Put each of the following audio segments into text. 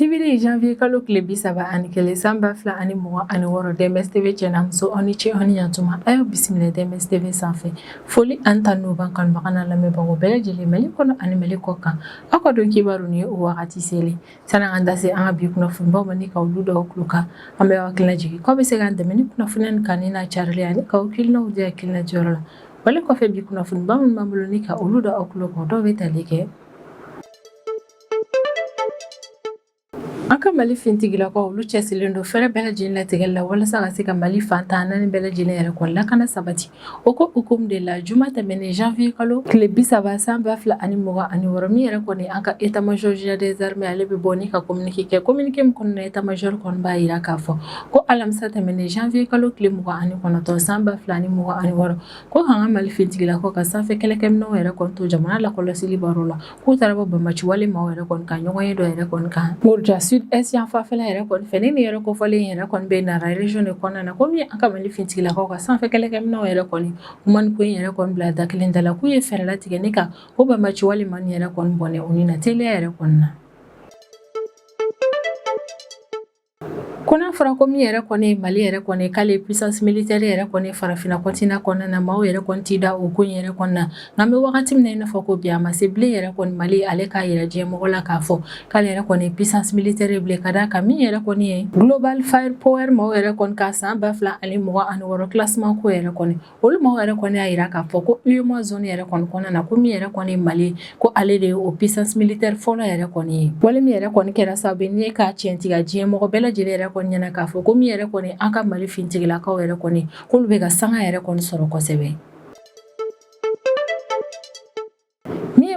Sibiri janvier kalo tile 31 san 2026 DMS TV cɛna muso aw ni ce aw ni ɲantuma a y'aw bisimila DMS TV sanfɛ foli an ta n'u ban kanubaga n'a lamɛnbagaw bɛɛ lajɛlen Mali kɔnɔ ani Mali kɔ kan aw ka dɔn kibaru ni o wagati selen san'an ka da se an ka bi kunnafonibaw ma ni ka olu dɔw tulo kan an bɛ aw hakilina jigin k'aw bɛ se k'an dɛmɛ ni kunnafoniya nin kanni n'a carili ani k'aw hakilinaw di hakilina jɔyɔrɔ la wale kɔfɛ bi kunnafoniba minnu b'an bolo ni ka olu da aw tulo kan dɔw bɛ tali kɛ an ka Mali fintigilakaw olu cɛsirilen don fɛrɛ bɛɛ lajɛlen latigɛli la walasa ka se ka Mali fantan naani bɛɛ lajɛlen yɛrɛ kɔni lakana sabati o ko hukumu de la juma tɛmɛnen janvier kalo tile 30 san 2026 min yɛrɛ kɔni an ka état major général des armées ale bɛ bɔ ni ka communiqué kɛ communiqué min kɔnɔna état major kɔni b'a yira k'a fɔ ko alamisa tɛmɛnen janvier kalo tile 29 san 2026 ko kan ka Mali fintigilakaw ka sanfɛ kɛlɛkɛminɛnw yɛrɛ kɔni to jamana lakɔlɔsili baro la k'u taara bɔ bamaci wale maaw yɛrɛ kɔni ka ɲɔgɔn ye dɔ yɛrɛ kɔni kan Murja Sud est yan fanfɛla yɛrɛ kɔni fɛ ni yɛrɛ kofɔlen yɛrɛ kɔni bɛ Nara région de kɔnɔna na komi an ka Mali fintigilakaw ka sanfɛ kɛlɛkɛminɛnw yɛrɛ kɔni man ko yɛrɛ kɔni bila da kelen da la k'u ye fɛɛrɛ latigɛ ne ka o bamaci wale man yɛrɛ kɔni bɔnɛ u ni na teliya yɛrɛ kɔni na ko n'a fɔra ko min yɛrɛ kɔni Mali yɛrɛ kɔni k'ale puissance militaire yɛrɛ kɔni farafina continent kɔnɔna na maaw yɛrɛ kɔni t'i da o ko in yɛrɛ kɔni na nka an bɛ wagati min na i n'a fɔ ko bi a ma se bilen yɛrɛ kɔni Mali ale k'a yira diɲɛmɔgɔ la k'a fɔ k'ale yɛrɛ kɔni puissance militaire bilen ka d'a kan min yɛrɛ kɔni ye global fire power maaw yɛrɛ kɔni ka san 2026 classement ko yɛrɛ kɔni olu maaw yɛrɛ kɔni y'a yira k'a fɔ ko UEMOA zone yɛrɛ kɔni kɔnɔna na ko min yɛrɛ kɔni Mali ko ale de ye o puissance militaire fɔlɔ yɛrɛ kɔni ye wale min yɛrɛ kɔni kɛra sababu ni ye k'a tiɲɛtiga diɲɛmɔgɔ bɛɛ lajɛlen yɛrɛ kɔni ɲɛna k'a fɔ ko min yɛrɛ kɔni an ka Mali fintigilakaw yɛrɛ kɔni k'olu bɛ ka sanga yɛrɛ kɔni sɔrɔ kosɛbɛ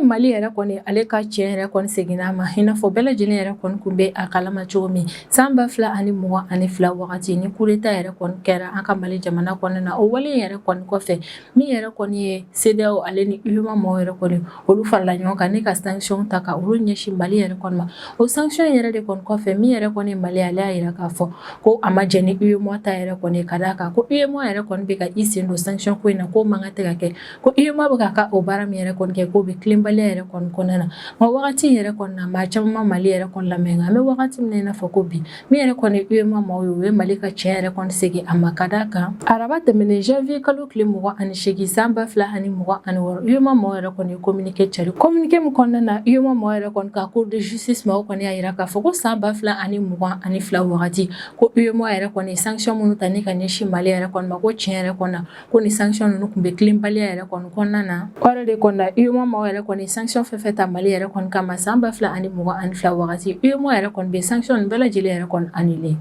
Mali yɛrɛ kɔni ale ka tiɲɛ yɛrɛ kɔni seginna ma i n'a fɔ bɛɛ lajɛlen yɛrɛ kɔni kun bɛ a kalama cogo min san 2022 wagati ni coup d'état yɛrɛ kɔni kɛra an ka Mali jamana kɔnɔna na o wale yɛrɛ kɔni kɔfɛ min yɛrɛ kɔni ye CEDEAO ale ni UEMOA maaw yɛrɛ kɔni olu farala ɲɔgɔn kan ne ka sanction ta ka olu ɲɛsin Mali yɛrɛ kɔni ma o sanction yɛrɛ de kɔni kɔfɛ min yɛrɛ kɔni Mali ale y'a yira k'a fɔ ko a ma jɛ ni UEMOA ta yɛrɛ kɔni ka d'a kan ko UEMOA yɛrɛ kɔni bɛ ka i sen don sanction ko in na ko man ka tɛ ka kɛ ko UEMOA bɛ ka o baara min yɛrɛ kɔni kɛ ko bɛ tilenbaliya yɛrɛ kɔni kɔnɔna na nka wagati yɛrɛ kɔni na maa caman Mali yɛrɛ kɔni lamɛn nka an bɛ wagati min na i n'a fɔ ko bi min yɛrɛ kɔni UEMOA maaw ye o ye Mali ka tiɲɛ yɛrɛ kɔni segin a ma ka d'a kan araba tɛmɛnen janvier kalo tile 28 san 2026 UEMOA maaw yɛrɛ kɔni ye communiqué cari communiqué min kɔnɔna na UEMOA maaw yɛrɛ kɔni ka cour de justice maaw kɔni y'a yira k'a fɔ ko san 2022 wagati ko UEMOA yɛrɛ kɔni sanction minnu ta ni ka ɲɛsin Mali yɛrɛ kɔni ma ko tiɲɛ yɛrɛ kɔni na ko ni sanction ninnu tun bɛ tilenbaliya yɛrɛ kɔni kɔnɔna na o yɛrɛ de kɔni na UEMOA maaw yɛrɛ kɔni sanction fɛn ta Mali yɛrɛ kɔni kama san 2022 wagati UEMOA yɛrɛ kɔni bɛ sanction nin bɛɛ lajɛlen yɛrɛ kɔni annulé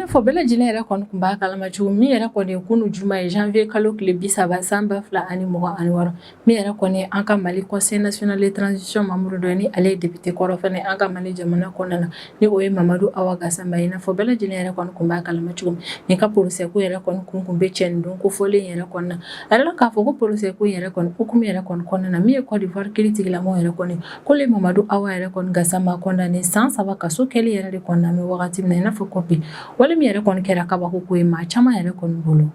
fɔ bɛɛ lajɛlen yɛrɛ kɔni kun b'a kalama cogo min yɛrɛ kɔni ye kunu juma ye janvier kalo tile 30 san 2026 min yɛrɛ kɔni an ka Mali conseil national de transition membre dɔ ni ale ye député kɔrɔ fɛnɛ an ka Mali jamana kɔnɔna na ni o ye Mamadu Awa Gassama ye i n'a fɔ bɛɛ lajɛlen yɛrɛ kɔni kun b'a kalama cogo min nin ka procès ko yɛrɛ kɔni kun bɛ cɛ nin don ko fɔlen yɛrɛ kɔni na a yɛrɛ k'a fɔ ko procès ko yɛrɛ kɔni hukumu yɛrɛ kɔni kɔnɔna na min ye Côte d'Ivoire kiiritigilamaw yɛrɛ kɔni ko le Mamadu Awa yɛrɛ kɔni Gassama condamné san 3 kaso kɛli yɛrɛ de kɔni na mɛ wagati min na i n'a fɔ ko bi wale min yɛrɛ kɔni kɛra kabako ko ye maa caman yɛrɛ kɔni bolo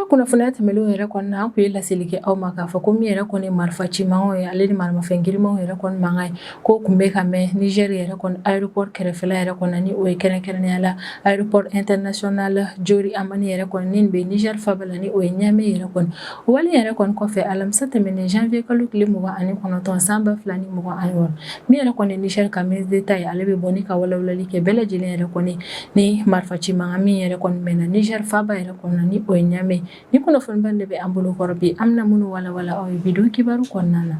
kunnafoniya tɛmɛlenw yɛrɛ kɔni na an kun ye laseli kɛ aw ma k'a fɔ ko min yɛrɛ kɔni marifa cimanw ye ale ni maramafɛn girimanw yɛrɛ kɔni mankan ye ko kun bɛ ka mɛn Niger yɛrɛ kɔni aéroport kɛrɛfɛla yɛrɛ kɔni ni o ye kɛrɛnkɛrɛnnenya la aéroport international Jori Amani yɛrɛ kɔni ni bɛ Niger faba la ni o ye Niamey yɛrɛ kɔni o wale yɛrɛ kɔni kɔfɛ alamisa tɛmɛnen janvier kalo tile 29 san 2026 min yɛrɛ kɔni Niger ka ministre d'État ye ale bɛ bɔ ni ka walawalali kɛ bɛɛ lajɛlen yɛrɛ kɔni ni marifa cimankan min yɛrɛ kɔni mɛnna Niger faba yɛrɛ kɔni ni o ye Niamey ni kunnafoniba de bɛ an bolo kɔrɔ bi an bɛna minnu walawala aw ye bidon kibaru kɔnɔna na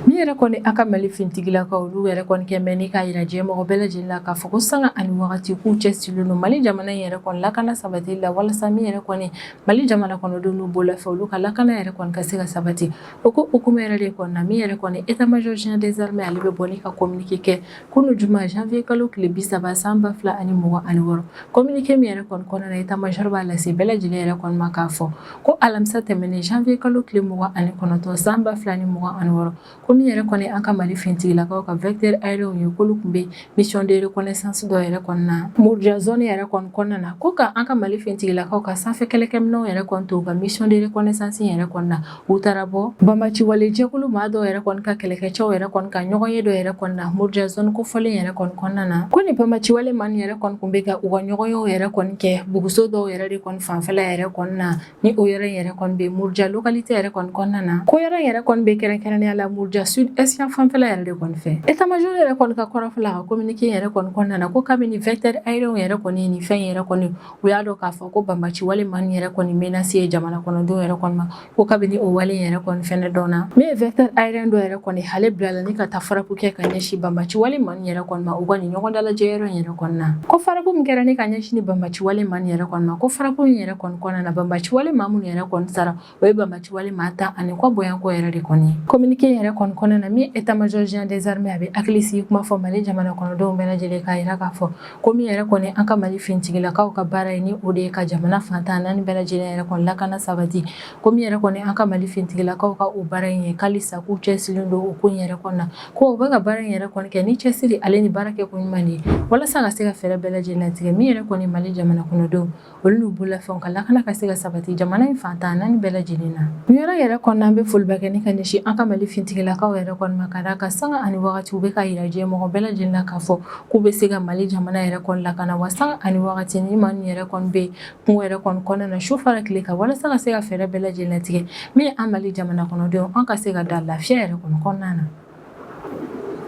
min yɛrɛ kɔni an ka Mali fintigilakaw olu yɛrɛ kɔni kɛ mɛ ni k'a yira diɲɛmɔgɔ bɛɛ lajɛlen la k'a fɔ ko sanga ani wagati k'u cɛsirilen don Mali jamana in yɛrɛ kɔni lakana sabati la walasa min yɛrɛ kɔni Mali jamana kɔnɔdenw n'u bolofɛ olu ka lakana yɛrɛ kɔni ka se ka sabati o ko hukumu yɛrɛ de kɔni na min yɛrɛ kɔni état major général des armées ale bɛ bɔ ni ka communiqué kɛ kunu juma janvier kalo tile 30 san 2026 communiqué min yɛrɛ kɔni kɔnɔna na état major b'a lase bɛɛ lajɛlen yɛrɛ kɔni ma k'a fɔ ko alamisa tɛmɛnen janvier kalo tile 29 san 2026 ko min yɛrɛ kɔni an ka Mali fintigilakaw ka vecteur aérien ye k'olu kun bɛ mission de reconnaissance dɔ yɛrɛ kɔnɔna na Murja zone yɛrɛ kɔnɔna na ko ka an ka Mali fintigilakaw ka sanfɛ kɛlɛkɛminɛw yɛrɛ kɔni to ka mission de reconnaissance yɛrɛ kɔnɔna na u taara bɔ banbaciwale jɛkulu maa dɔw yɛrɛ kɔni ka kɛlɛkɛcɛw yɛrɛ kɔni ka ɲɔgɔnye dɔ yɛrɛ kɔnɔna na Murja zone kofɔlen yɛrɛ kɔnɔna na ko ni banbaciwale man yɛrɛ kɔni kun bɛ ka u ka ɲɔgɔnyew yɛrɛ kɔni kɛ buguso dɔw yɛrɛ de kɔni fanfɛla yɛrɛ kɔnɔna na ni o yɛrɛ yɛrɛ kɔni bɛ Murja localité yɛrɛ kɔnɔna na ko yɛrɛ kɔni bɛ kɛrɛnkɛrɛnnenya la Murja sud est fanfɛla yɛrɛ de kɔni fɛ état-major yɛrɛ kɔni ka kɔrɔfɔla ka communiqué yɛrɛ kɔnɔna na ko kabini vecteur aérien yɛrɛ kɔni ni fɛn yɛrɛ kɔni u y'a dɔn k'a fɔ ko banbaciwale man yɛrɛ kɔni menace ye jamana kɔnɔdenw yɛrɛ kɔni ma ko kabini o wale yɛrɛ kɔni fɛnɛ dɔnna min ye vecteur aérien dɔ yɛrɛ kɔni hale bilala ni ka taa farapu kɛ ka ɲɛsin banbaciwale man yɛrɛ kɔni ma u ka ni ɲɔgɔn dalajɛ yɔrɔ yɛrɛ kɔni na ko farapu min kɛra ni ka ɲɛsin ni banbaciwale man yɛrɛ kɔni ma ko farapu min yɛrɛ kɔni kɔnɔna na banbaciwale maa minnu yɛrɛ kɔni sara o ye banbaciwale maa 10 ani kɔ boyanko yɛrɛ de kɔni communiqué yɛrɛ kɔni kɔnɔna na min état-major général des armées a bɛ hakili sigi kuma fɔ Mali jamana kɔnɔdenw bɛɛ lajɛlen k'a yira k'a fɔ ko min yɛrɛ kɔni an ka Mali fintigilakaw ka baara ye ni o de ye ka jamana fantan naani bɛɛ lajɛlen yɛrɛ kɔni lakana sabati ko min yɛrɛ kɔni an ka Mali fintigilakaw ka o baara in ye k'alisa k'u cɛsirilen don o ko in yɛrɛ kɔnɔna ko u bɛ ka baara in yɛrɛ kɔni kɛ ni cɛsiri ale ni baara kɛ ko ɲuman de ye walasa ka se ka fɛɛrɛ bɛɛ lajɛlen tigɛ min yɛrɛ kɔni Mali jamana kɔnɔdenw olu n'u bolofɛnw ka lakana ka se ka sabati jamana in fantan naani bɛɛ lajɛlen na ni yɔrɔ yɛrɛ kɔnɔna an bɛ foliba kɛ ni ka ɲɛsin an ka Mali fintigilakaw yɛrɛ kɔni ma ka d'a kan sanga ani wagati u bɛ ka yira diɲɛmɔgɔ bɛɛ lajɛlen na k'a fɔ k'u bɛ se ka Mali jamana yɛrɛ kɔni lakana wa sanga ani wagati ni maa min yɛrɛ kɔni bɛ kungo yɛrɛ kɔni kɔnɔna na su fara tile kan walasa ka se ka fɛɛrɛ bɛɛ lajɛlen tigɛ min ye an Mali jamana kɔnɔdenw an ka se ka da lafiya yɛrɛ kɔni kɔnɔna na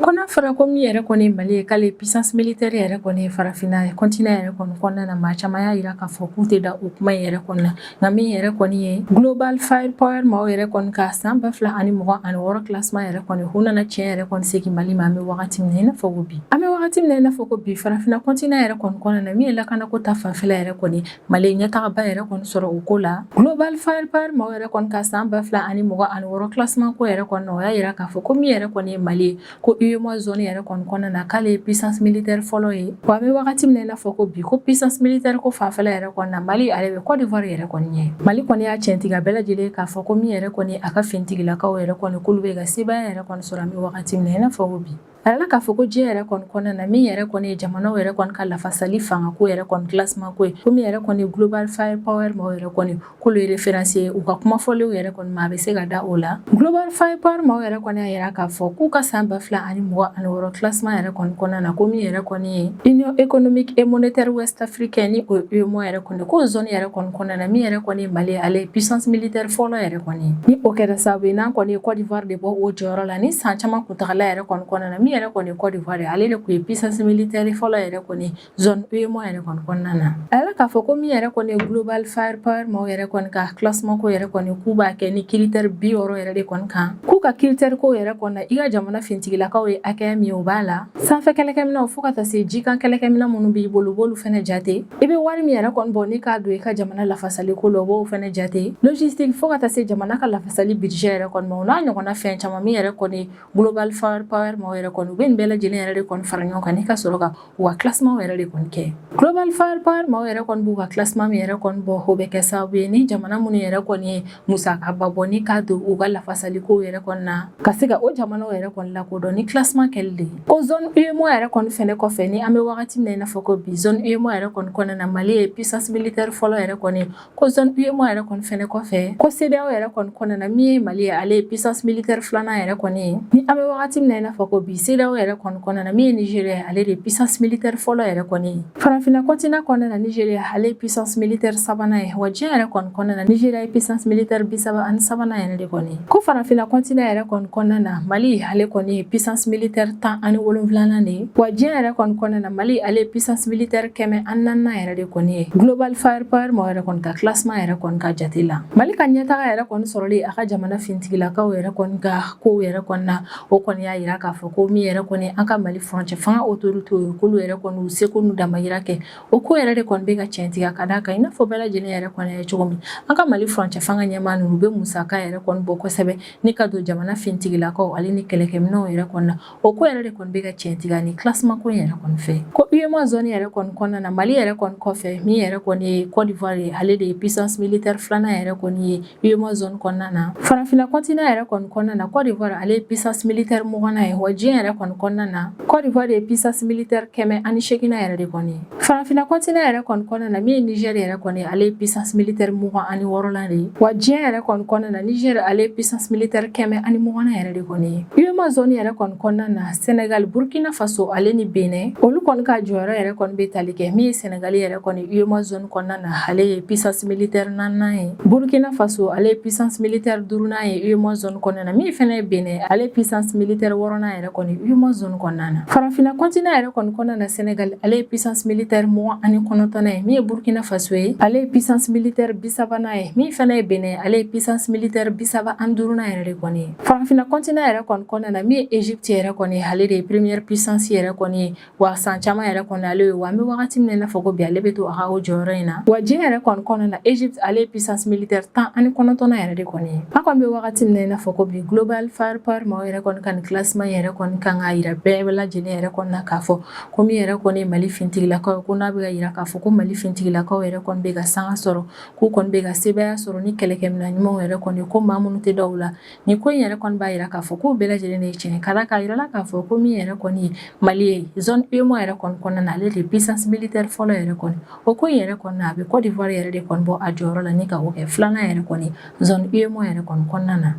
ko n'a fɔra ko min yɛrɛ kɔni Mali ye k'ale puissance militaire yɛrɛ kɔni ye farafinna continent yɛrɛ kɔni kɔnɔna na maa caman y'a yira k'a fɔ k'u tɛ da o kuma yɛrɛ kɔni na nka min yɛrɛ kɔni ye global firepower maaw yɛrɛ kɔni ka san 2026 classement yɛrɛ kɔni u nana tiɲɛ yɛrɛ kɔni segin Mali ma an bɛ wagati min na i n'a fɔ ko bi an bɛ wagati min na i n'a fɔ ko bi farafinna continent yɛrɛ kɔni kɔnɔna na min ye lakanako ta fanfɛla yɛrɛ kɔni Mali ɲɛtagaba yɛrɛ kɔni sɔrɔ o ko la global firepower maaw yɛrɛ kɔni ka san 2026 classement ko yɛrɛ kɔni na o y'a yira k'a fɔ ko min yɛrɛ kɔni ye Mali ye ko UEMOA zone yɛrɛ kɔni kɔnɔna na k'ale ye puissance militaire fɔlɔ ye wa an bɛ wagati min na i n'a fɔ ko bi ko puissance militaire ko fanfɛla yɛrɛ kɔni na Mali ale bɛ Côte d'Ivoire yɛrɛ kɔni ɲɛ Mali kɔni y'a tiɲɛtigiya bɛɛ lajɛlen k'a fɔ ko min yɛrɛ kɔni a ka fintigilakaw yɛrɛ kɔni k'olu bɛ ka sebaya yɛrɛ kɔni sɔrɔ an bɛ wagati min na i n'a fɔ ko bi a yɛrɛ k'a fɔ ko diɲɛ yɛrɛ kɔni kɔnɔna na min yɛrɛ kɔni ye jamanaw yɛrɛ kɔni ka lafasali fanga ko yɛrɛ kɔni classement ko ye ko min yɛrɛ kɔni global firepower maaw yɛrɛ kɔni k'olu ye référence ye u ka kumafɔlenw yɛrɛ kɔni ma a bɛ se ka da o la global firepower maaw yɛrɛ kɔni y'a yira k'a fɔ k'u ka san 2026 classement yɛrɛ kɔni kɔnɔna na ko min yɛrɛ kɔni ye Union économique et monétaire ouest africaine ni o UEMOA yɛrɛ kɔni k'o zone yɛrɛ kɔni kɔnɔna na min yɛrɛ kɔni ye Mali ale ye puissance militaire fɔlɔ yɛrɛ kɔni ni o kɛra sababu ye n'an kɔni ye Côte d'Ivoire de bɔ o jɔyɔrɔ la ni san caman kuntagala yɛrɛ kɔni kɔnɔna na min yɛrɛ kɔni ye Côte d'Ivoire ale de kun ye puissance militaire fɔlɔ yɛrɛ kɔni zone UEMOA yɛrɛ kɔni kɔnɔna na a yɛrɛ k'a fɔ ko min yɛrɛ kɔni ye global firepower maaw yɛrɛ kɔni ka classement ko yɛrɛ kɔni k'u b'a kɛ ni critère 60 yɛrɛ de kɔni kan k'u ka critère ko yɛrɛ kɔni na i ka jamana fintigilakaw ye hakɛya min ye o b'a la sanfɛ kɛlɛkɛminɛw fo ka taa se jikan kɛlɛkɛminɛ minnu b'i bolo u b'olu fɛnɛ jate i bɛ wari min yɛrɛ kɔni bɔ n'i k'a don i ka jamana lafasali ko la u b'o fɛnɛ jate logistique fo ka taa se jamana ka lafasali budget yɛrɛ kɔni ma o n'a ɲɔgɔnna fɛn caman min yɛrɛ kɔni global firepower maaw yɛrɛ kɔni u bɛ nin bɛɛ lajɛlen yɛrɛ de kɔni fara ɲɔgɔn kan n'i ka sɔrɔ ka u ka classement yɛrɛ de kɔni kɛ global firepower maaw yɛrɛ kɔni b'u ka classement min yɛrɛ kɔni bɔ o bɛ kɛ sababu ye ni jamana minnu yɛrɛ kɔni ye musakaba bɔ n'i k'a don u ka lafasali ko yɛrɛ kɔni na ka se ka o jamanaw yɛrɛ kɔni lakodɔn ni classement kɛli de ye ko zone UEMOA yɛrɛ kɔni fɛnɛ kɔfɛ ni an bɛ wagati min na i n'a fɔ ko bi zone UEMOA yɛrɛ kɔni kɔnɔna na Mali ye puissance militaire fɔlɔ yɛrɛ kɔni ko zone UEMOA yɛrɛ kɔni fɛnɛ kɔfɛ ko CEDEAO yɛrɛ kɔni kɔnɔna na min ye Mali ye ale ye puissance militaire filanan yɛrɛ kɔni ye ni an bɛ wagati min na i n'a fɔ ko bi CEDEAO yɛrɛ kɔni kɔnɔna na min ye Nigeria ye ale de ye puissance militaire fɔlɔ yɛrɛ kɔni ye farafinna continent kɔnɔna na Nigeria ale ye puissance militaire sabanan ye wa diɲɛ yɛrɛ kɔni kɔnɔna na Nigeria ye puissance militaire 33 yɛrɛ de kɔni ko farafinna continent yɛrɛ kɔni kɔnɔna na Mali ale kɔni ye puissance militaire 17 de ye wa diɲɛ yɛrɛ kɔni kɔnɔna na Mali ale ye puissance militaire 104 yɛrɛ de kɔni ye global firepower maaw yɛrɛ kɔni ka classement yɛrɛ kɔni ka jate la Mali ka ɲɛtaga yɛrɛ kɔni sɔrɔli a ka jamana fintigilakaw yɛrɛ kɔni ka kow yɛrɛ kɔni na o kɔni y'a yira k'a fɔ ko min yɛrɛ kɔni an ka Mali furancɛ fanga autorité k'olu yɛrɛ kɔni u seko n'u damayira kɛ o ko yɛrɛ de kɔni bɛ ka tiɲɛtigiya ka d'a kan i n'a fɔ bɛɛ lajɛlen yɛrɛ kɔni ye cogo min an ka Mali furancɛ fanga ɲɛmaa ninnu bɛ musaka yɛrɛ kɔni bɔ kosɛbɛ ni ka don jamana fintigilakaw ale ni kɛlɛkɛminɛw yɛrɛ kɔni na o ko yɛrɛ de kɔni bɛ ka tiɲɛtigiya ni classement ko yɛrɛ kɔni fɛ ko UEMOA zone yɛrɛ kɔni kɔnɔna na Mali yɛrɛ kɔni kɔfɛ min yɛrɛ kɔni ye Côte d'Ivoire ye ale de ye puissance militaire filanan yɛrɛ kɔni ye UEMOA zone kɔnɔna na farafinna continent yɛrɛ kɔni kɔnɔna na Côte d'Ivoire ale ye puissance militaire muganan ye wa diɲɛ yɛrɛ kɔni kɔnɔna na Côte d'Ivoire ye puissance militaire 180 yɛrɛ de kɔni ye farafinna continent yɛrɛ kɔni kɔnɔna na min ye Niger yɛrɛ kɔni ale ye puissance militaire 26 de ye wa diɲɛ yɛrɛ kɔni kɔnɔna na Niger ale ye puissance militaire 120 yɛrɛ de kɔni ye UEMOA zone yɛrɛ kɔni kɔnɔna na Sénégal Burkina Faso ale ni Benin olu kɔni ka jɔyɔrɔ yɛrɛ kɔni bɛ tali kɛ min ye Sénégal yɛrɛ kɔni UEMOA zone kɔnɔna na ale ye puissance militaire 4 ye Burkina Faso ale ye puissance militaire 5 ye UEMOA zone kɔnɔna na min fɛnɛ ye Benin ale ye puissance militaire 6 yɛrɛ kɔni UEMOA zone kɔnɔna na farafinna continent yɛrɛ kɔni kɔnɔna na Sénégal ale ye puissance militaire 29 ye min ye Burkina Faso ye ale ye puissance militaire 30 ye min fɛnɛ ye Benin ale ye puissance militaire 35 yɛrɛ de kɔni ye farafinna continent yɛrɛ kɔni kɔnɔna na min ye Égypte yɛrɛ kɔni ale de ye première puissance yɛrɛ kɔni ye wa san caman yɛrɛ kɔni ale ye wa an bɛ wagati min na i n'a fɔ ko bi ale bɛ to a ka o jɔyɔrɔ in na wa diɲɛ yɛrɛ kɔni kɔnɔna na Égypte ale ye puissance militaire 19 yɛrɛ de kɔni ye an kɔni bɛ wagati min na i n'a fɔ ko bi global firepower maaw yɛrɛ kɔni ka nin classement yɛrɛ kɔni kan ka yira bɛɛ lajɛlen yɛrɛ kɔni na k'a fɔ ko min yɛrɛ kɔni ye Mali fintigilakaw ko n'a bɛ ka yira k'a fɔ ko Mali fintigilakaw yɛrɛ kɔni bɛ ka sanga sɔrɔ k'u kɔni bɛ ka sebaya sɔrɔ ni kɛlɛkɛminɛn ɲumanw yɛrɛ kɔni ko maa minnu tɛ dɔw la ni ko in yɛrɛ kɔni b'a yira k'a fɔ k'u bɛɛ lajɛlen de ye tiɲɛ ka da k'a yira la k'a fɔ ko min yɛrɛ kɔni ye Mali ye zone UEMOA yɛrɛ kɔni kɔnɔna na ale de puissance militaire fɔlɔ yɛrɛ kɔni o ko in yɛrɛ kɔni na a bɛ Côte d'Ivoire yɛrɛ de kɔni bɔ a jɔyɔrɔ la ni ka o kɛ filanan yɛrɛ kɔni zone UEMOA yɛrɛ kɔni kɔnɔna na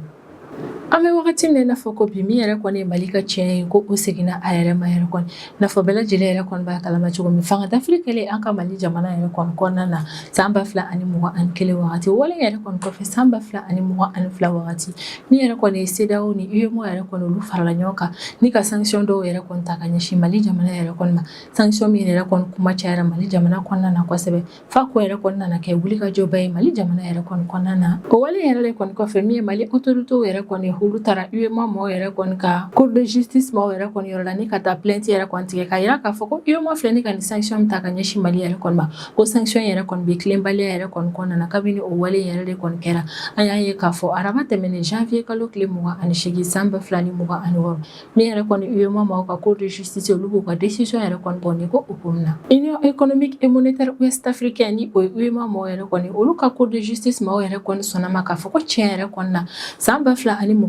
an bɛ wagati min na i n'a fɔ ko bi min yɛrɛ kɔni ye Mali ka tiɲɛ ye ko o seginna a yɛrɛ ma yɛrɛ kɔni i n'a fɔ bɛɛ lajɛlen yɛrɛ kɔni b'a kalama cogo min fanga dafiri kɛlen an ka Mali jamana yɛrɛ kɔni kɔnɔna na san 2021 wagati wale yɛrɛ kɔni kɔfɛ san 2022 wagati min yɛrɛ kɔni ye CEDEAO ni UEMOA yɛrɛ kɔni olu farala ɲɔgɔn kan ni ka sanction dɔw yɛrɛ kɔni ta ka ɲɛsin Mali jamana yɛrɛ kɔni ma sanction min yɛrɛ kɔni kuma cayara Mali jamana kɔnɔna na kosɛbɛ fa ko yɛrɛ kɔni nana kɛ wulikajɔba ye Mali jamana yɛrɛ kɔni kɔnɔna na o wale yɛrɛ de kɔni kɔfɛ min ye Mali autorités yɛrɛ kɔni olu taara UEMOA maaw yɛrɛ kɔni ka cour de justice maaw yɛrɛ kɔni yɔrɔ la ni ka taa plainte yɛrɛ kɔni tigɛ k'a yira k'a fɔ ko UEMOA filɛ ni ka nin sanction min ta ka ɲɛsin Mali yɛrɛ kɔni ma ko sanction yɛrɛ kɔni bɛ tilenbaliya yɛrɛ kɔni kɔnɔna na kabini o wale yɛrɛ de kɔni kɛra an y'a ye k'a fɔ araba tɛmɛnen janvier kalo tile 28 san 2026 min yɛrɛ kɔni UEMOA maaw ka cour de justice olu b'u ka décision yɛrɛ kɔni bɔ ni ko hukumu na Union économique et monétaire ouest africaine ni o ye UEMOA maaw yɛrɛ kɔni olu ka cour de justice maaw yɛrɛ kɔni sɔnna ma k'a fɔ ko tiɲɛ yɛrɛ kɔni na san 2022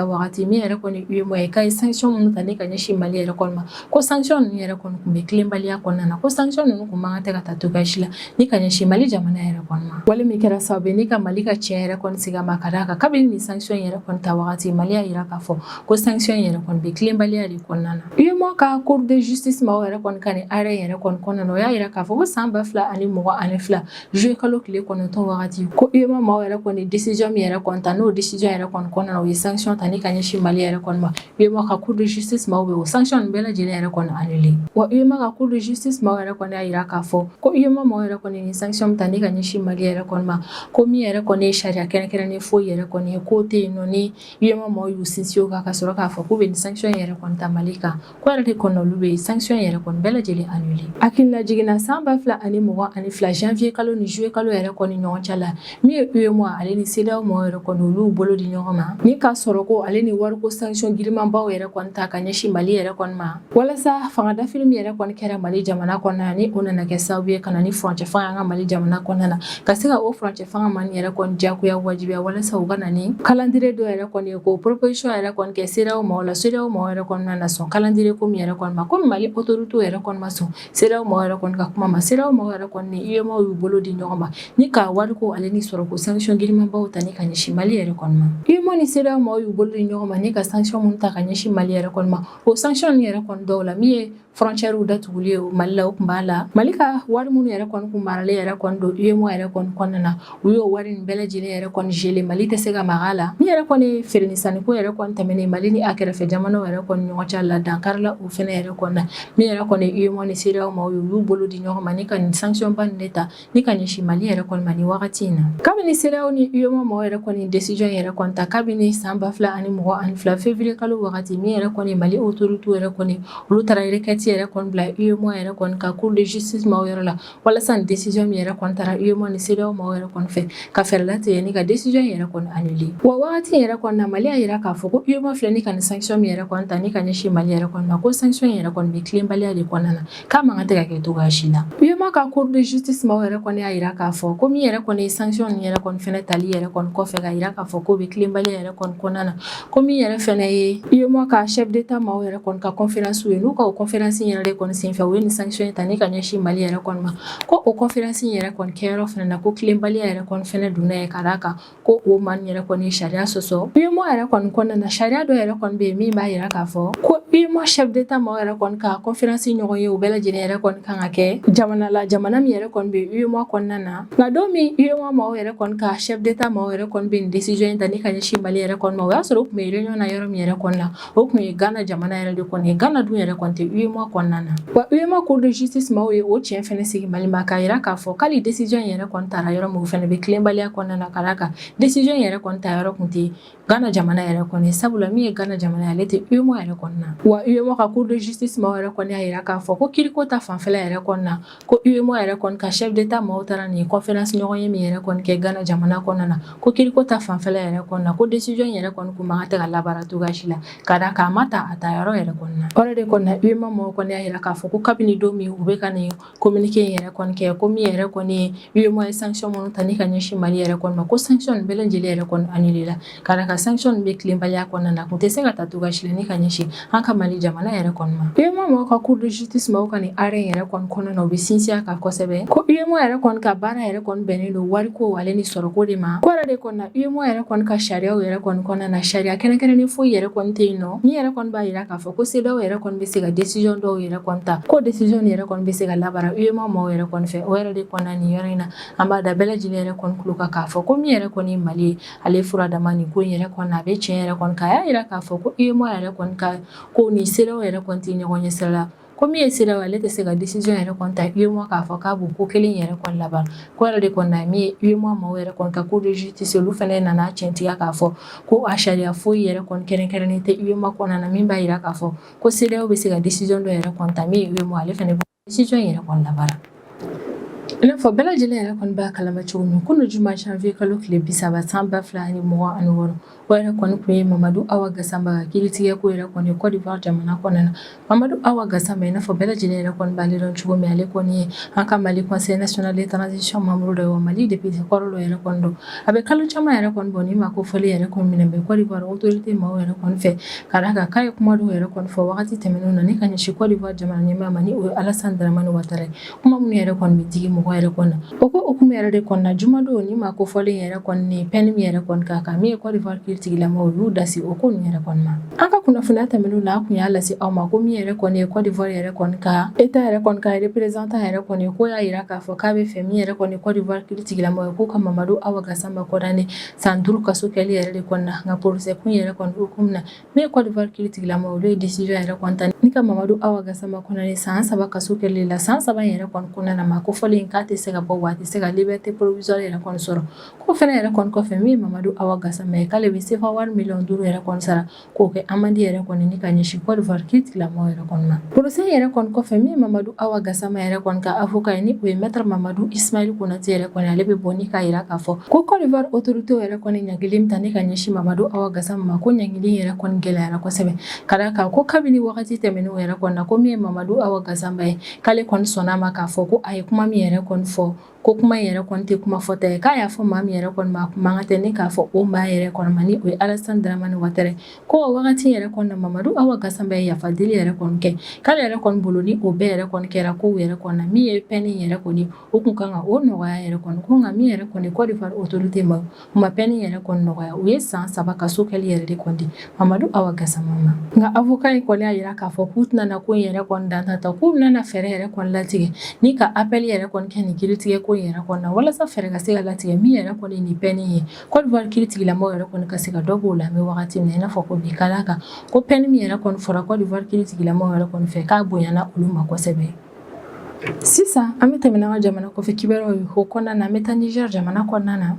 wagati min yɛrɛ kɔni UEMOA ye k'a ye sanction minnu ta ni ka ɲɛsin Mali yɛrɛ kɔni ma ko sanction ninnu yɛrɛ kɔni tun bɛ tilenbaliya kɔnɔna na ko sanction ninnu tun man kan tɛ ka taa cogoya si la ni ka ɲɛsin Mali jamana yɛrɛ kɔni ma wale min kɛra sababu ye ni ka Mali ka tiɲɛ yɛrɛ kɔni sigi a ma ka d'a kan kabini nin sanction yɛrɛ kɔni ta wagati Mali y'a yira k'a fɔ ko sanction yɛrɛ kɔni bɛ tilenbaliya de kɔnɔna na UEMOA ka cour de justice maaw yɛrɛ kɔni ka nin arrêt yɛrɛ kɔni kɔnɔna na o y'a yira k'a fɔ ko san 2022 juillet kalo tile 9 wagati ko UEMOA maaw yɛrɛ kɔni décision min yɛrɛ kɔni ta n'o décision yɛrɛ kɔni kɔnɔna na o ye sanction ta ni ka ɲɛsin Mali yɛrɛ kɔni ma UEMOA ka cour de justice maaw bɛ o sanction nin bɛɛ lajɛlen yɛrɛ kɔni annulé wa UEMOA ka cour de justice maaw yɛrɛ kɔni y'a yira k'a fɔ ko UEMOA maaw yɛrɛ kɔni ni sanction min ta ni ka ɲɛsin Mali yɛrɛ kɔni ma ko min yɛrɛ kɔni ye sariya kɛrɛnkɛrɛnnen foyi yɛrɛ kɔni ye k'o tɛ yen nɔ ni UEMOA maaw y'u sinsin o kan ka sɔrɔ k'a fɔ k'u bɛ nin sanction yɛrɛ kɔni ta Mali kan ko yɛrɛ de kɔni olu bɛ sanction yɛrɛ kɔni bɛɛ lajɛlen annulé hakilila jiginna san 2022 janvier kalo ni juillet kalo yɛrɛ kɔni ɲɔgɔn cɛ la min ye UEMOA ale ni CEDEAO maaw yɛrɛ kɔni olu bolo di ɲɔgɔn ma ni k'a sɔrɔ ko ale ni wariko sanction girimanbaw yɛrɛ kɔni ta ka ɲɛsin Mali yɛrɛ kɔni ma walasa fanga dafiri min yɛrɛ kɔni kɛra Mali jamana kɔnɔna na ni o nana kɛ sababu ye ka na ni furancɛ fanga an ka Mali jamana kɔnɔna na ka se ka o furancɛ fanga man yɛrɛ kɔni diyagoya wajibiya walasa u ka na ni calendrier dɔ yɛrɛ kɔni ye ko proposition yɛrɛ kɔni kɛ CEDEAO maaw la CEDEAO maaw yɛrɛ kɔni na sɔn calendrier ko min yɛrɛ kɔni ma komi Mali autorités yɛrɛ kɔni ma sɔn CEDEAO maaw yɛrɛ kɔni ka kuma ma CEDEAO maaw yɛrɛ kɔni ni UEMOA y'u bolo di ɲɔgɔn ma ni ka wariko ale ni sɔrɔ ko sanction girimanbaw ta ni ka ɲɛsin Mali yɛrɛ kɔni ma UEMOA ni CEDEAO maaw y'u bolo di ɲɔgɔn ma ni ka sanction mun ta ka ɲɛsin Mali yɛrɛ kɔni ma o sanction ni yɛrɛ kɔni dɔw la min ye frontière datuguli Mali la o kun b'a la Mali ka wari minnu yɛrɛ kɔni kun maralen yɛrɛ kɔni don UEMOA yɛrɛ kɔni kɔnɔna na u y'o wari nin bɛɛ lajɛlen yɛrɛ kɔni gelé Mali tɛ se ka maga a la min yɛrɛ kɔni feere ni sanni ko yɛrɛ kɔni tɛmɛnen Mali ni a kɛrɛfɛ jamanaw yɛrɛ kɔni ɲɔgɔn cɛ la dankarila o fɛnɛ yɛrɛ kɔni na min yɛrɛ kɔni UEMOA ni CEDEAO ma u y'u bolo di ɲɔgɔn ma ni ka nin sanction ba nin de ta ni ka ɲɛsin Mali yɛrɛ kɔni ma ni wagati in na kabini CEDEAO ni UEMOA ma yɛrɛ kɔni décision yɛrɛ kɔni ta kabini san 2022 février kalo wagati min yɛrɛ kɔni Mali autorité yɛrɛ kɔni olu taara requête yɛrɛ kɔni bila UEMOA yɛrɛ kɔni ka cour de justice ma yɛrɛ la walasa nin décision min yɛrɛ kɔni taara UEMOA ni CEDEAO ma yɛrɛ kɔni fɛ ka fɛɛrɛ latigɛ ni ka décision yɛrɛ kɔni annulé wa wagati yɛrɛ kɔni na Mali a yira k'a fɔ ko UEMOA filɛ ni ka nin sanction min yɛrɛ kɔni ta ni ka ɲɛsin Mali yɛrɛ kɔni ma ko sanction yɛrɛ kɔni bɛ tilenbaliya de kɔnɔna na k'a man kan tɛ ka kɛ cogoya si la UEMOA ka cour de justice ma yɛrɛ kɔni y'a yira k'a fɔ ko min yɛrɛ kɔni ye sanction nin yɛrɛ kɔni fɛnɛ tali yɛrɛ kɔni kɔfɛ ka yira k'a fɔ ko bɛ tilenbaliya yɛrɛ kɔni kɔnɔna na ko min yɛrɛ fɛnɛ ye UEMOA ka chef d'état ma yɛrɛ kɔni ka conférence ye n'u ka o conférence yɛrɛ de kɔni senfɛ u ye nin sanction ta ni ka ɲɛsin Mali yɛrɛ kɔni ma ko o conférence yɛrɛ kɔni kɛyɔrɔ fɛnɛ na ko tilenbaliya yɛrɛ kɔni fɛnɛ donna ye ka d'a kan ko o man yɛrɛ kɔni sariya sɔsɔ UEMOA yɛrɛ kɔni kɔnɔna na sariya dɔ yɛrɛ kɔni bɛ yen min b'a yira k'a fɔ ko UEMOA chef d'état ma yɛrɛ kɔni ka conférence ɲɔgɔn ye u bɛɛ lajɛlen yɛrɛ kɔni kan ka kɛ jamana min yɛrɛ kɔni bɛ UEMOA kɔnɔna na nka don min UEMOA ma yɛrɛ kɔni ka chef d'état ma yɛrɛ kɔni bɛ nin décision ta ni ka ɲɛsin Mali yɛrɛ kɔni ma o y'a sɔrɔ o tun bɛ réunion na yɔrɔ min yɛrɛ kɔni na o tun ye Ghana jamana yɛrɛ de kɔni ye Ghana dun yɛrɛ kɔni tɛ UEMOA kɔnɔna na wa UEMOA cour de justice ma ye o tiɲɛ fɛnɛ sigi Mali ma k'a yira k'a fɔ k'ale décision yɛrɛ kɔni taara yɔrɔ min o fɛnɛ bɛ tilenbaliya kɔnɔna na ka d'a kan décision yɛrɛ kɔni ta yɔrɔ kun tɛ Ghana jamana yɛrɛ kɔni sabula min ye Ghana jamana ale tɛ UEMOA yɛrɛ kɔni na wa UEMOA ka cour de justice ma yɛrɛ kɔni y'a yira k'a fɔ ko kiriko ta fanfɛla yɛrɛ kɔni na ko UEMOA yɛrɛ kɔni ka chef d'état ma taara nin conférence ɲɔgɔn ye min yɛrɛ kɔni kɛ Ghana jamana kɔnɔna na ko kiriko ta fanfɛla yɛrɛ kɔni na ko décision yɛrɛ kɔni kun man kan tɛ ka labaara cogoya si la ka d'a kan a ma ta a ta yɔrɔ yɛrɛ kɔni na o de kɔni na UEMOA ma kɔni y'a yira k'a fɔ ko kabini don min u bɛ ka nin communiqué yɛrɛ kɔni kɛ ko min yɛrɛ kɔni ye UEMOA ye sanction minnu ta ni ka ɲɛsin Mali yɛrɛ kɔni ma ko sanction nin bɛɛ lajɛlen yɛrɛ kɔni annulé la ka d'a kan sanction nin bɛ tilenbaliya kɔnɔna na kun tɛ se ka ta cogoya si la ni ka ɲɛsin an ka Mali jamana yɛrɛ kɔni ma UEMOA ma ka cour de justice ma ka nin arrêt yɛrɛ kɔni kɔnɔna na u bɛ sinsin a kan kosɛbɛ ko UEMOA yɛrɛ kɔni ka baara yɛrɛ kɔni bɛnnen don wariko ale ni sɔrɔko de ma ko yɛrɛ de kɔni na UEMOA yɛrɛ kɔni ka sariyaw yɛrɛ kɔni kɔnɔna na sariya kɛrɛnkɛrɛnnen foyi yɛrɛ kɔni tɛ yen nɔ min yɛrɛ kɔni b'a yira k'a fɔ ko CEDEAO yɛrɛ kɔni bɛ se ka décision dɔw yɛrɛ kɔni ta ko décision yɛrɛ kɔni bɛ se ka labaara UEMOA maaw yɛrɛ kɔni fɛ o yɛrɛ de kɔni na nin yɔrɔ in na an b'a da bɛɛ lajɛlen yɛrɛ kɔni tulo kan k'a fɔ ko min yɛrɛ kɔni ye Mali ye ale fura dama nin ko in yɛrɛ kɔni na a bɛ tiɲɛ yɛrɛ kɔni k'a y'a yira k'a fɔ ko UEMOA yɛrɛ kɔni ka ko ni CEDEAO yɛrɛ kɔni tɛ ɲɔgɔn ɲɛ sira la ko min ye CEDEAO ale tɛ se ka décision yɛrɛ kɔni ta UEMOA k'a fɔ k'a b'o ko kelen yɛrɛ kɔni laban ko yɛrɛ de kɔni na min ye UEMOA maaw yɛrɛ kɔni ka cour de justice olu fɛnɛ nana tiɲɛtigiya k'a fɔ ko a sariya foyi yɛrɛ kɔni kɛrɛnkɛrɛnnen tɛ UEMOA kɔnɔna na min b'a yira k'a fɔ ko CEDEAO bɛ se ka décision dɔ yɛrɛ kɔni ta min ye UEMOA ale fɛnɛ bɛ décision yɛrɛ kɔni labaara I n'a fɔ bɛɛ lajɛlen yɛrɛ kɔni b'a kalama cogo min kunun juma janvier kalo tile 30 san 2026 o yɛrɛ kɔni kun ye Mamadou Awa Gassama ka kiiritigɛko yɛrɛ kɔni ye Côte d'Ivoire jamana kɔnɔna na Mamadou Awa Gassama i n'a fɔ bɛɛ lajɛlen yɛrɛ kɔni b'ale dɔn cogo min ale kɔni ye an ka Mali conseil national de transition membre dɔ ye wa Mali député kɔrɔ dɔ yɛrɛ kɔni don a bɛ kalo caman yɛrɛ kɔni bɔ ni ma ko fɔli yɛrɛ kɔni minɛ bɛ Côte d'Ivoire autorité maaw yɛrɛ kɔni fɛ ka d'a kan k'a ye kuma dɔw yɛrɛ kɔni fɔ wagati tɛmɛnenw na ni ka ɲɛsin Côte d'Ivoire jamana ɲɛmaa ma ni o ye Alassane Dramane Ouattara kuma minnu yɛrɛ kɔni bɛ digi mɔgɔ yɛrɛ kɔni na o ko hukumu yɛrɛ de kɔni na jumadon ni ma ko fɔlen yɛrɛ kɔni ni peine min yɛrɛ kɔni ka kan min ye Côte d'Ivoire kiiritigilamaw y'u dasi o ko ninnu yɛrɛ kɔni ma an ka kunnafoniya tɛmɛnenw na a kun y'a lase aw ma ko min yɛrɛ kɔni ye Côte d'Ivoire yɛrɛ kɔni ka état yɛrɛ kɔni ka représentant yɛrɛ kɔni ko y'a yira k'a fɔ k'a bɛ fɛ min yɛrɛ kɔni Côte d'Ivoire kiiritigilamaw ye k'u ka Mamadou Awa Gassama kɔdane san 5 kaso kɛli yɛrɛ de kɔni na nka procès kun yɛrɛ kɔni hukumu na min ye Côte d'Ivoire kiiritigilamaw olu ye décision yɛrɛ kɔni ta ni ka Mamadou Awa Gassama kɔdane san 3 kaso kɛli la san 3 yɛrɛ kɔni kɔnɔna na ma ko fɔlen k'a tɛ se ka bɔ wa a tɛ se ka liberté provisoire yɛrɛ kɔni sɔrɔ ko fɛnɛ yɛrɛ kɔni kɔfɛ min ye Mamadou Awa Gassama ye k'ale bɛ CFA wari miliyɔn 5 yɛrɛ kɔni sara k'o kɛ amande yɛrɛ kɔni ni ka ɲɛsin Côte d'Ivoire kiiritigilamaw yɛrɛ kɔni ma procès yɛrɛ kɔni kɔfɛ min ye Mamadou Awa Gassama yɛrɛ kɔni ka avocat ye ni o ye maître Mamadou Ismaïl Konaté yɛrɛ kɔni ale bɛ bɔ ni k'a yira k'a fɔ ko Côte d'Ivoire autorité yɛrɛ kɔni ɲangili min ta ni ka ɲɛsin Mamadou Awa Gassama ma ko ɲangili yɛrɛ kɔni gɛlɛyara kosɛbɛ ka d'a kan ko kabini wagati tɛmɛnenw yɛrɛ kɔni na ko min ye Mamadou Awa Gassama ye k'ale kɔni sɔnn'a ma k'a fɔ ko a ye kuma min yɛrɛ kɔni fɔ ko kuma yɛrɛ kɔni tɛ kuma fɔta ye k'a y'a fɔ maa min yɛrɛ kɔni ma kuma tɛ ne k'a fɔ o maa yɛrɛ kɔni ma ni o ye Alassane Dramane Ouattara ko o wagati yɛrɛ kɔni na Mamadou Awa Gassama ye yafa deli yɛrɛ kɔni kɛ k'ale yɛrɛ kɔni bolo ni o bɛɛ yɛrɛ kɔni kɛra ko yɛrɛ kɔni na min ye peine yɛrɛ kɔni o kun kan ka o nɔgɔya yɛrɛ kɔni ko nka min yɛrɛ kɔni Côte d'Ivoire autorité ma peine yɛrɛ kɔni nɔgɔya u ye san 3 kaso kɛli yɛrɛ de kɔni di Mamadou Awa Gassama ma nka avocat in kɔni y'a yira k'a fɔ k'u tɛna ko in yɛrɛ kɔni dantata k'u bɛna fɛɛrɛ yɛrɛ kɔni latigɛ ni ka appel yɛrɛ kɔni kɛ nin kiiritigɛ ko in yɛrɛ kɔni na walasa fɛɛrɛ ka se ka latigɛ min yɛrɛ kɔni ni peine ye Côte d'Ivoire kiiritigilamaw yɛrɛ kɔni ka se ka dɔ b'o la an bɛ wagati min na i n'a fɔ ko bi ka d'a kan ko peine min yɛrɛ kɔni fɔra Côte d'Ivoire kiiritigilamaw yɛrɛ kɔni fɛ k'a bonyana olu ma kosɛbɛ. Sisan an bɛ tɛmɛ n'an ka jamana kɔfɛ kibaruyaw ye o kɔnɔna na an bɛ taa Niger jamana kɔnɔna na.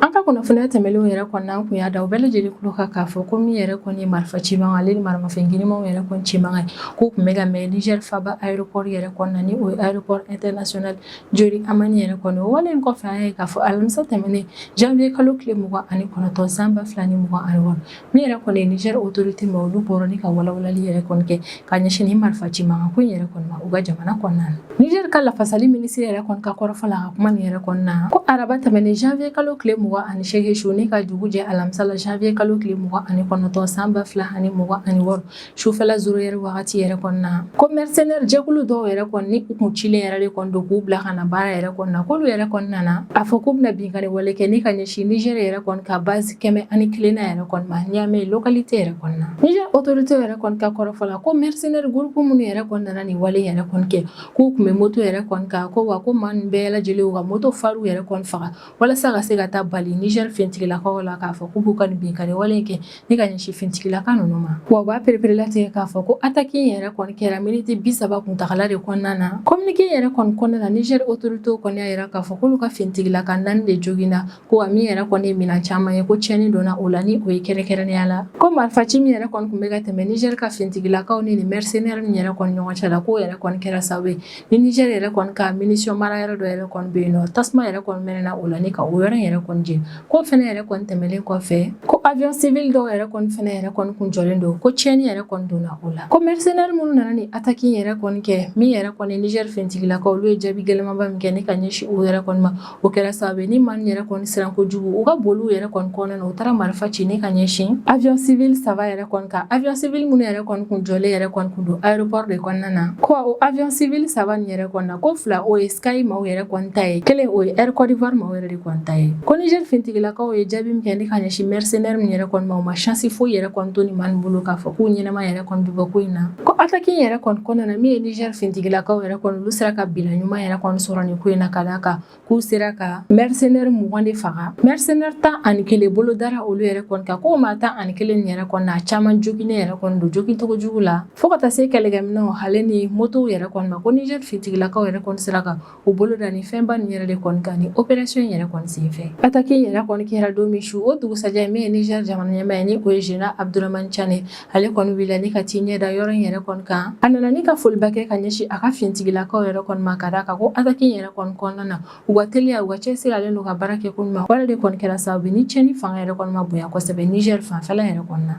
An ka kunnafoniya tɛmɛlenw yɛrɛ kɔnɔna an kun y'a da u bɛɛ lajɛlen tulo kan k'a fɔ ko min yɛrɛ kɔni ye marifa cimanw ale ni maramafɛn girinmanw yɛrɛ kɔni cimanw ye k'u kun bɛ ka mɛn Niger Faba aéroport yɛrɛ kɔnɔna ni o ye aéroport international Diori Hamani yɛrɛ kɔnɔ o walen kɔfɛ an ye k'a fɔ alamisa tɛmɛnen janvier kalo tile 29 san 2026 min yɛrɛ kɔni ye Niger autorité ma olu bɔra ni ka walawalali yɛrɛ kɔni kɛ ka ɲɛsin ni marifa ciman ko in yɛrɛ kɔni ma u ka jamana kɔnɔna na. Niger ka lafasali ministre yɛrɛ kɔni ka kɔrɔfɔ la ka kuma nin yɛrɛ kɔnɔna na ko araba tɛmɛnen janvier kalo tile 28 su ni ka dugu jɛ alamisa la janvier kalo tile 29 san 2026 sufɛla 0 wagati yɛrɛ kɔnɔna na ko mercenaire jɛkulu dɔw yɛrɛ kɔni ni u kun cilen yɛrɛ de kɔni don k'u bila ka na baara yɛrɛ kɔnɔna na k'olu yɛrɛ kɔnɔna na a fɔ k'u bɛna binkani wale kɛ ni ka ɲɛsin Niger yɛrɛ kɔni ka base 101 na yɛrɛ kɔni ma Niamey localité yɛrɛ kɔnɔna na Niger autorité yɛrɛ kɔni ka kɔrɔfɔ la ko mercenaire groupe minnu yɛrɛ kɔni nana nin wale yɛrɛ kɔni kɛ k'u kun bɛ moto yɛrɛ kɔni kan ko wa ko maa ninnu bɛɛ lajɛlen ka moto faru yɛrɛ kɔni faga walasa ka se ka taa bali Niger fintigilakaw la k'a fɔ k'u b'u ka nin binkani wale in kɛ ni ka ɲɛsin fintigilaka ninnu ma wa u b'a perepere latigɛ k'a fɔ ko attaque in yɛrɛ kɔni kɛra miniti 30 kuntagala de kɔnɔna na communiqué yɛrɛ kɔni kɔnɔna na Niger autorité kɔni y'a yira k'a fɔ k'olu ka fintigilaka 4 de joginna ko wa min yɛrɛ kɔni ye minɛn caman ye ko tiɲɛni donna o la ni o ye kɛrɛnkɛrɛnnenya la ko marifaci min yɛrɛ kɔni kun bɛ ka tɛmɛ Niger ka fintigilakaw ni mercenaire min yɛrɛ kɔni ɲɔgɔn cɛ la k'o yɛrɛ kɔni kɛra sababu ye ni Niger yɛrɛ kɔni ka munition mara yɔrɔ dɔ yɛrɛ kɔni bɛ yen nɔ tasuma yɛrɛ kɔni mɛnɛna o la ni ka o yɔrɔ yɛrɛ kɔni jɛ ko fɛnɛ yɛrɛ kɔni tɛmɛlen kɔfɛ ko avion civil dɔw yɛrɛ kɔni fɛnɛ yɛrɛ kɔni kun jɔlen don ko tiɲɛni yɛrɛ kɔni donna o la ko mercenaire minnu nana ni attaque yɛrɛ kɔni kɛ min yɛrɛ kɔni Niger fintigilakaw olu ye jaabi gɛlɛnmanba min kɛ ni ka ɲɛsin o yɛrɛ kɔni ma o kɛra sababu ye ni maa yɛrɛ kɔni siran kojugu u ka boliw yɛrɛ kɔni kɔnɔna na u taara marifa ci ni ka ɲɛsin avion civil saba yɛrɛ kɔni kan avion civil minnu yɛrɛ kɔni kun jɔlen yɛrɛ kɔni kun don aéroport de kɔnɔna na ko o avion civil saba nin yɛrɛ kɔnɔna ko fila o ye Sky maaw yɛrɛ kɔni ta ye kelen o ye Air Côte d'Ivoire maaw yɛrɛ de kɔni ta ye ko Niger fintigilakaw ye jaabi min kɛ ni ka ɲɛsin mercenaire min yɛrɛ kɔni ma o ma chance foyi yɛrɛ kɔni to nin maa nin bolo k'a fɔ k'u ɲɛnama yɛrɛ kɔni bɛ bɔ ko in na ko attaque yɛrɛ kɔni kɔnɔna na min ye Niger fintigilakaw yɛrɛ kɔni olu sera ka bila ɲuman yɛrɛ kɔni sɔrɔ nin ko in na ka d'a kan k'u sera ka mercenaire 20 de faga mercenaire 11 bolo dara olu yɛrɛ kɔni kan ko maa 11 nin yɛrɛ kɔni na a caman joginen yɛrɛ kɔni don jogintogo jugu la fo ka taa se kɛlɛkɛminɛnw hale ni motow yɛrɛ kɔni ma ko Niger fintigilakaw yɛrɛ kɔni sera ka u bolo da ni fɛnba nin yɛrɛ de kɔni kan ni opération yɛrɛ kɔni senfɛ attaque yɛrɛ kɔni kɛra don min su o dugusajɛ min ye Niger jamana ɲɛmaa ye ni o ye Général Abdourahmane Tiani ale kɔni wulila ni ka t'i ɲɛ da yɔrɔ in yɛrɛ kɔni kan a nana ni ka foliba kɛ ka ɲɛsin a ka fintigilakaw yɛrɛ kɔni ma ka d'a kan ko attaque yɛrɛ kɔni kɔnɔna na u ka teliya u ka cɛsiralen don ka baara kɛ ko ɲuman wale de kɔni kɛra sababu ni tiɲɛni fanga yɛrɛ kɔni ma bonya kosɛbɛ Niger fanfɛla yɛrɛ kɔni na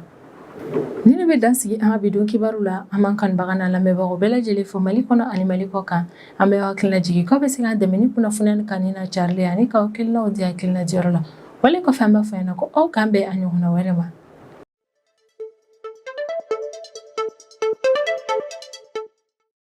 ni ne bɛ dan sigi an ka bidon kibaru la an b'an kanubaga n'a lamɛnbagaw bɛɛ lajɛlen fo Mali kɔnɔ ani Mali kɔ kan an bɛ hakilina jigin k'aw bɛ se k'an dɛmɛ ni kunnafoniya ni kanni na carili ani k'aw hakilinaw di hakilina diyɔrɔ la wale kɔfɛ an b'a fɔ ɲɛna ko aw k'an bɛn a ɲɔgɔnna wɛrɛ ma